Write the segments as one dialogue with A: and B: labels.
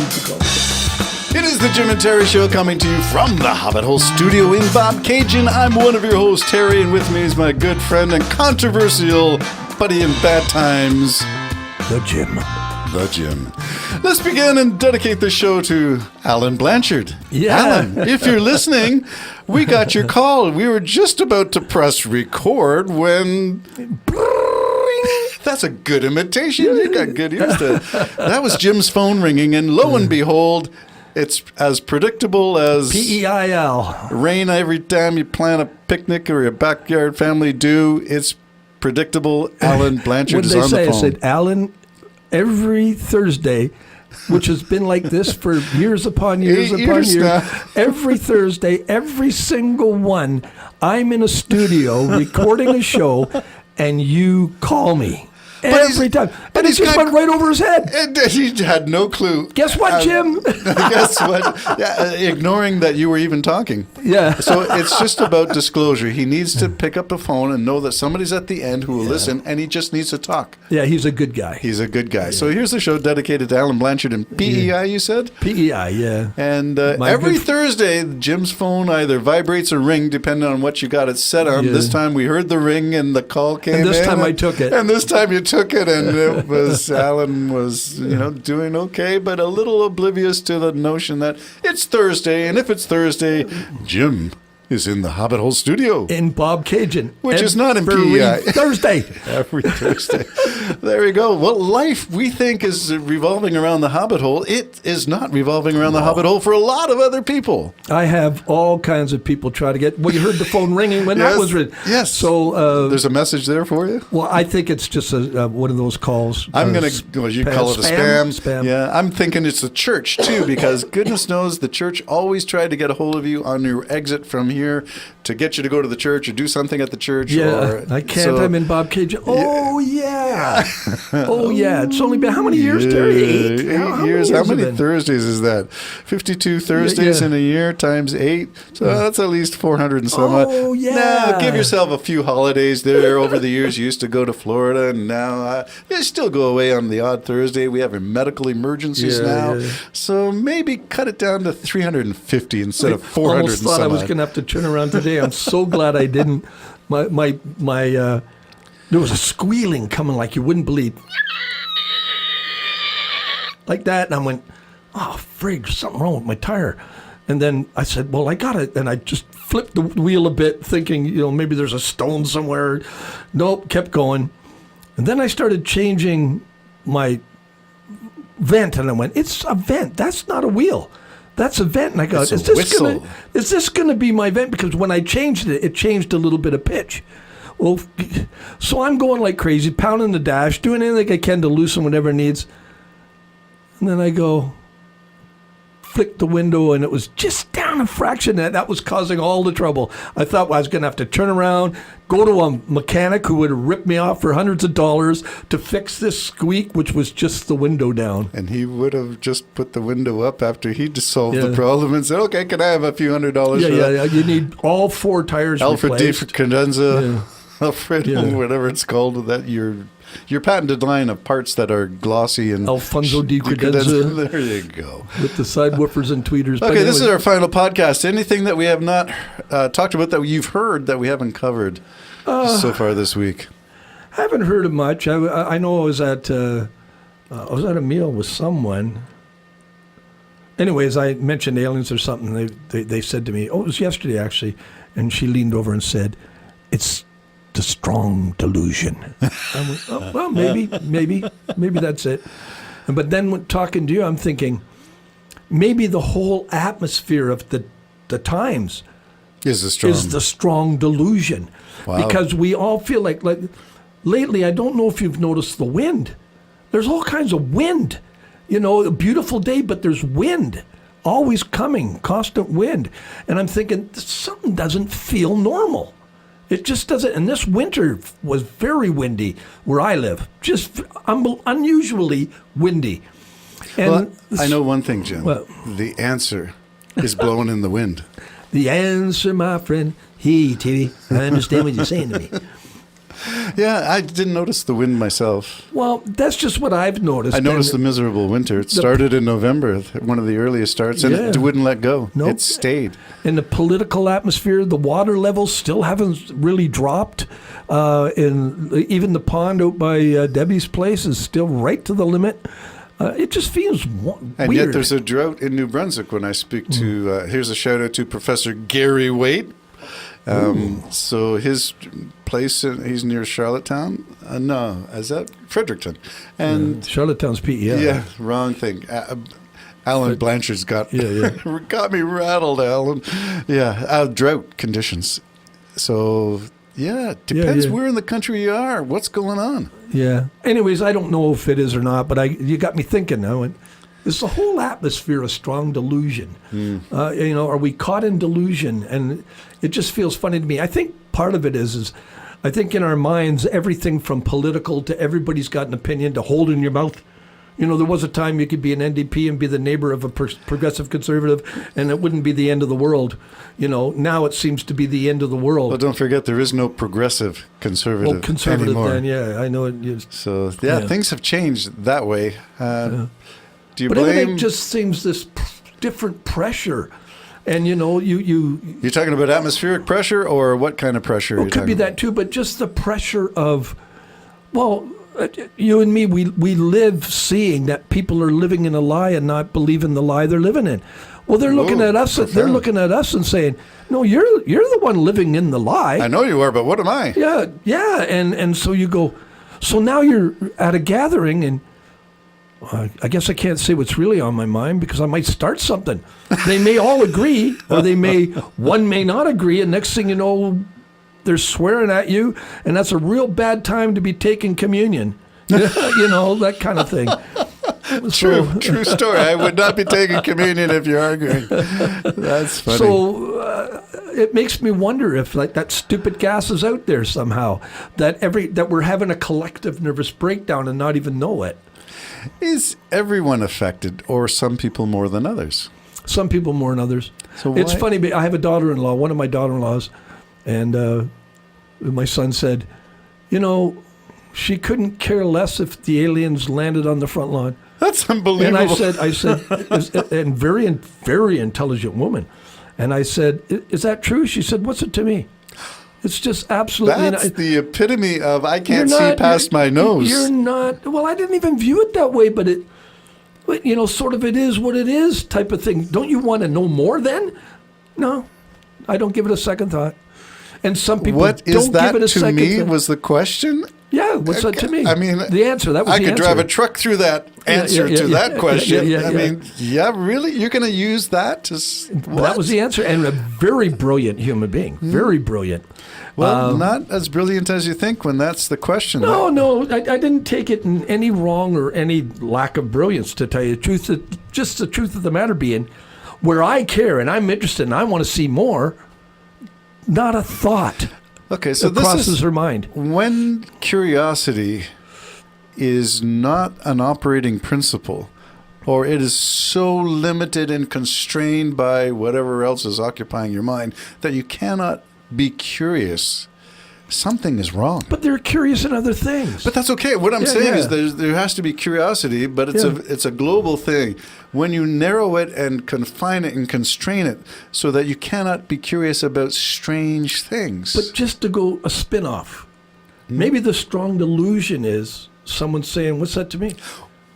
A: It is the Jim and Terry Show coming to you from the Hobbit Hole studio in Bobcaygeon. I'm one of your hosts, Terry, and with me is my good friend and controversial buddy in bad times,
B: the Jim.
A: The Jim. Let's begin and dedicate the show to Alan Blanchard.
B: Yeah.
A: Alan, if you're listening, we got your call. We were just about to press record when... That's a good imitation. You got good ears to that. Was Jim's phone ringing, and lo and behold, it's as predictable as
B: P-E-I-L.
A: Rain every time you plan a picnic or your backyard family do. It's predictable. Alan Blanchard is on the phone.
B: I said, Alan, every Thursday, which has been like this for years upon years upon years, every Thursday, every single one, I'm in a studio recording a show, and you call me. Every time. And it just went right over his head.
A: And he had no clue.
B: Guess what, Jim?
A: Guess what? Yeah, ignoring that you were even talking.
B: Yeah.
A: So it's just about disclosure. He needs to pick up the phone and know that somebody's at the end who will listen, and he just needs to talk.
B: Yeah, he's a good guy.
A: He's a good guy. Yeah. So here's the show dedicated to Alan Blanchard and PEI, you said?
B: PEI, yeah.
A: And every Thursday, Jim's phone either vibrates or rings, depending on what you got it set on. Yeah. This time we heard the ring and the call came in.
B: And this time I took it.
A: And this time you took it, and it was Alan was doing okay, but a little oblivious to the notion that it's Thursday, and if it's Thursday, Jim is in the Hobbit Hole studio
B: in Bobcaygeon,
A: which is not in PEI.
B: Thursday.
A: Every Thursday. There we go. Well, life, we think, is revolving around the Hobbit Hole. It is not revolving around the Hobbit Hole for a lot of other people.
B: I have all kinds of people try to get... Well, you heard the phone ringing when that was written.
A: Yes.
B: So
A: there's a message there for you?
B: Well, I think it's just one of those calls.
A: I'm going to... Well, you call it a spam. Yeah, I'm thinking it's the church, too, because goodness knows the church always tried to get a hold of you on your exit from here to get you to go to the church or do something at the church.
B: Yeah, I can't. So, I'm in Bobcaygeon. Oh, yeah. Oh, yeah. It's only been how many years, Terry? 8
A: years. How many Thursdays is that? 52 Thursdays in a year times 8. So that's at least 400 and some.
B: Oh, yeah.
A: Now, give yourself a few holidays there over the years. You used to go to Florida, and now you still go away on the odd Thursday. We have medical emergencies now. Yeah. So maybe cut it down to 350 instead of 400 and some.
B: I almost thought I was going to have to turn around today. I'm so glad I didn't. There was a squealing coming like you wouldn't believe. Like that. And I went, oh, frig, something wrong with my tire. And then I said, well, I got it. And I just flipped the wheel a bit thinking, maybe there's a stone somewhere. Nope, kept going. And then I started changing my vent. And I went, it's a vent. That's not a wheel. That's a vent. And I go, is this going to be my vent? Because when I changed it, it changed a little bit of pitch. Well, so I'm going like crazy, pounding the dash, doing anything I can to loosen whatever it needs. And then I go, flick the window, and it was just down a fraction. That was causing all the trouble. I thought I was going to have to turn around, go to a mechanic who would have ripped me off for hundreds of dollars to fix this squeak, which was just the window down.
A: And he would have just put the window up after he'd solved the problem and said, okay, can I have a few $100 for that?
B: Yeah, you need all 4 tires
A: Alfred
B: replaced.
A: D. Cadenza, Alfredo, whatever it's called, that your patented line of parts that are glossy and...
B: Alfonso D. Credenza.
A: There you go.
B: With the side woofers and tweeters.
A: Okay, this is our final podcast. Anything that we have not talked about that you've heard that we haven't covered so far this week?
B: I haven't heard of much. I know I was at a meal with someone. Anyways, I mentioned aliens or something. They said to me, it was yesterday actually, and she leaned over and said, it's the strong delusion. I went, oh, well, maybe that's it. But then when talking to you, I'm thinking maybe the whole atmosphere of the times is the strong delusion. Wow. Because we all feel like lately, I don't know if you've noticed the wind. There's all kinds of wind. A beautiful day, but there's wind. Always coming, constant wind. And I'm thinking, something doesn't feel normal. It just doesn't. And this winter was very windy where I live. Just unusually windy. And
A: I know one thing, Jim. The answer is blowing in the wind.
B: The answer, my friend. Hey, Timmy, I understand what you're saying to me.
A: Yeah, I didn't notice the wind myself.
B: Well, that's just what I've noticed.
A: I noticed the miserable winter. It started in November, one of the earliest starts, and it wouldn't let go.
B: Nope.
A: It stayed.
B: In the political atmosphere, the water levels still haven't really dropped. Even the pond out by Debbie's place is still right to the limit. It just feels weird.
A: And yet there's a drought in New Brunswick when I speak to, here's a shout out to Professor Gary Waite. So his place, he's near Charlottetown. No, is that Fredericton? And
B: Charlottetown's PEI.
A: Yeah, wrong thing. Alan Blanchard's got got me rattled, Alan. Yeah, drought conditions. So, yeah, it depends where in the country you are. What's going on?
B: Yeah. Anyways, I don't know if it is or not, but you got me thinking now. And is the whole atmosphere a strong delusion? Are we caught in delusion? And it just feels funny to me. I think part of it is I think in our minds, everything from political to everybody's got an opinion to hold in your mouth. There was a time you could be an NDP and be the neighbor of a progressive conservative, and it wouldn't be the end of the world. Now it seems to be the end of the world.
A: Well, don't forget, there is no progressive conservative anymore.
B: Then, yeah, I know it.
A: So, things have changed that way. Do you
B: but
A: blame?
B: Everything just seems this different pressure. And,
A: You're talking about atmospheric pressure, or what kind of pressure?
B: Well, it could be that too, but just the pressure of, you and me, we live seeing that people are living in a lie and not believing the lie they're living in. Well, they're looking at us. Profound. They're looking at us and saying, "No, you're the one living in the lie."
A: I know you are, but what am I?
B: Yeah, and so you go. So now you're at a gathering, and I guess I can't say what's really on my mind because I might start something. They may all agree, or one may not agree, and next thing you know, they're swearing at you, and that's a real bad time to be taking communion. That kind of thing.
A: True story. I would not be taking communion if you're arguing. That's funny.
B: So it makes me wonder if that stupid gas is out there somehow, that we're having a collective nervous breakdown and not even know it.
A: Is everyone affected, or some people more than others?
B: Some people more than others.
A: So
B: it's funny. I have a daughter-in-law, one of my daughter-in-laws, and my son said, she couldn't care less if the aliens landed on the front lawn.
A: That's unbelievable.
B: And I said, and very, very intelligent woman. And I said, is that true? She said, what's it to me? It's just absolutely.
A: That's the epitome of I can't see past my nose.
B: You're not. Well, I didn't even view it that way, but sort of it is what it is type of thing. Don't you want to know more then? No, I don't give it a second thought. And some people
A: what
B: don't
A: is that
B: give it a
A: to
B: second
A: me
B: thought.
A: Was the question?
B: Yeah, what's that to me?
A: I mean,
B: the answer. That was
A: I
B: the
A: could
B: answer.
A: drive a truck through that answer to that question. Really? You're going to use that to what?
B: That was the answer, and a very brilliant human being. Very brilliant.
A: Well, not as brilliant as you think when that's the question.
B: No, I didn't take it in any wrong or any lack of brilliance, to tell you the truth. Just the truth of the matter being, where I care and I'm interested and I want to see more, not a thought.
A: Okay, so
B: this crosses her mind.
A: When curiosity is not an operating principle, or it is so limited and constrained by whatever else is occupying your mind that you cannot be curious, something is wrong.
B: But they're curious in other things.
A: But that's okay. What I'm saying is there has to be curiosity, but it's a global thing. When you narrow it and confine it and constrain it so that you cannot be curious about strange things.
B: But just to go a spin-off, maybe the strong delusion is someone saying, what's that to me?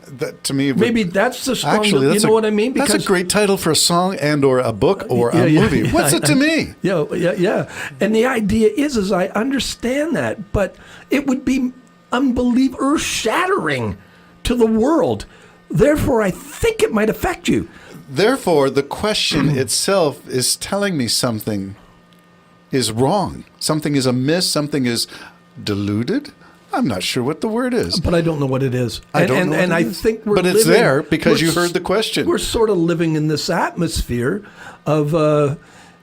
A: That to me,
B: maybe that's the strong. Actually, you know what I mean?
A: Because that's a great title for a song and/or a book or a movie. What's it to me?
B: Yeah. And the idea is I understand that, but it would be unbelievable, earth-shattering to the world. Therefore, I think it might affect you.
A: Therefore, the question itself is telling me something is wrong. Something is amiss. Something is deluded. I'm not sure what the word is.
B: But I don't know what it is.
A: I don't know what it is.
B: Think we're
A: But it's there because you heard the question.
B: We're sort of living in this atmosphere of,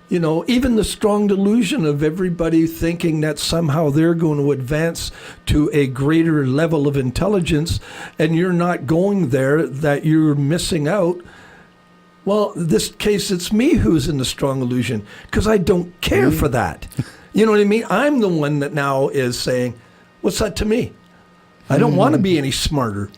B: even the strong delusion of everybody thinking that somehow they're going to advance to a greater level of intelligence and you're not going there, that you're missing out. Well, in this case, it's me who's in the strong illusion because I don't care for that. You know what I mean? I'm the one that now is saying, What's that to me? I don't want to be any smarter.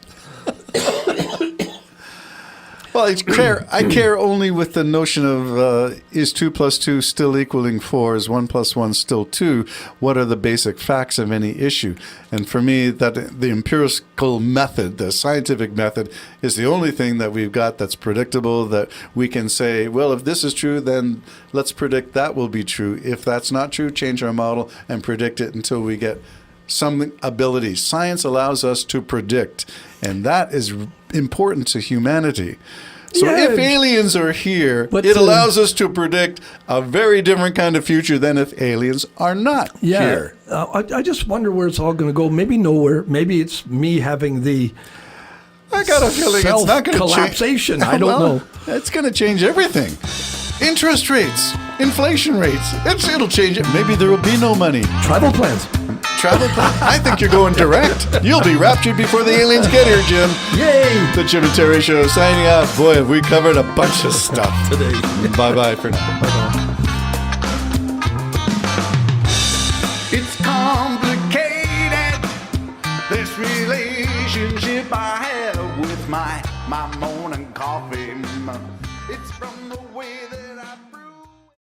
A: Well, I care only with the notion of is 2 + 2 still equaling 4? Is 1 + 1 still 2? What are the basic facts of any issue? And for me, that the empirical method, the scientific method, is the only thing that we've got that's predictable, that we can say, well, if this is true, then let's predict that will be true. If that's not true, change our model and predict it until we get some ability. Science allows us to predict, and that is important to humanity. So if aliens are here, it allows us to predict a very different kind of future than if aliens are not here.
B: I just wonder where it's all going to go. Maybe nowhere. Maybe it's me having the
A: I got a feeling it's not going to
B: collapsation. I don't know.
A: It's going to change everything. Interest rates, inflation rates. It'll change it. Maybe there will be no money.
B: Travel plans.
A: Travel plan? I think you're going direct. You'll be raptured before the aliens get here, Jim.
B: Yay!
A: The Jim and Terry Show signing off. Boy, have we covered a bunch of stuff today. Bye-bye for now.
B: Bye-bye.
A: It's complicated, this relationship I have with my morning coffee. It's from the way that I